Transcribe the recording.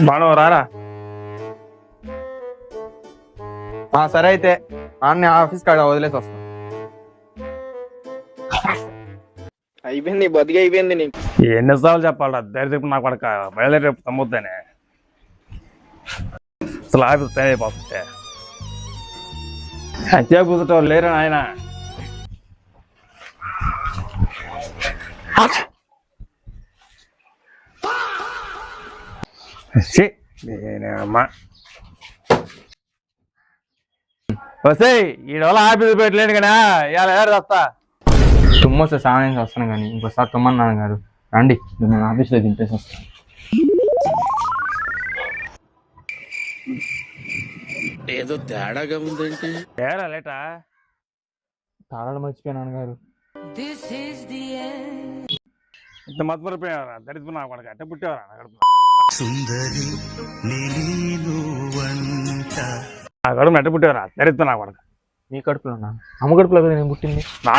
బాను రారా. సరే అయితే అన్ని ఆఫీస్ కాడ వదిలేసి వస్తా. అయిపోయింది బతికి అయిపోయింది నీకు. ఎన్నిసార్లు చెప్పాలి దరిద్రపు నాకు పడక బయలుదేరి రేపు తమ్ముద్దానే. అసలు ఆఫీస్ టైం అయిపోతుంటే హత్య కూర్చుంటావు లేరు ఆయన. నేనమ్మా వస్తే ఈ రోజు ఆఫీస్ పెట్టలేను కదా ఇవాళ ఎవరు వస్తా. తుమ్మొస్తే సాయం వస్తాను కానీ ఇంకోసారి తుమ్మన్నాను గారు రండి నేను ఆఫీస్లో దింపేసి వస్తాను. ఏదో తేడాగా ఉందేంటి? ఏరా లేటా తాళాలు మర్చిపోయాను గారు. ఇంత మతపడిపోయావరా దరిద్రం నాకు పడక అట్ట పుట్టేవరా నా కడుపు ఎట్ట పుట్టేవరా దరిద్రం నాకు పడక. మీ కడుపులో అమ్మ కడుపులో కదా నేను పుట్టింది. నా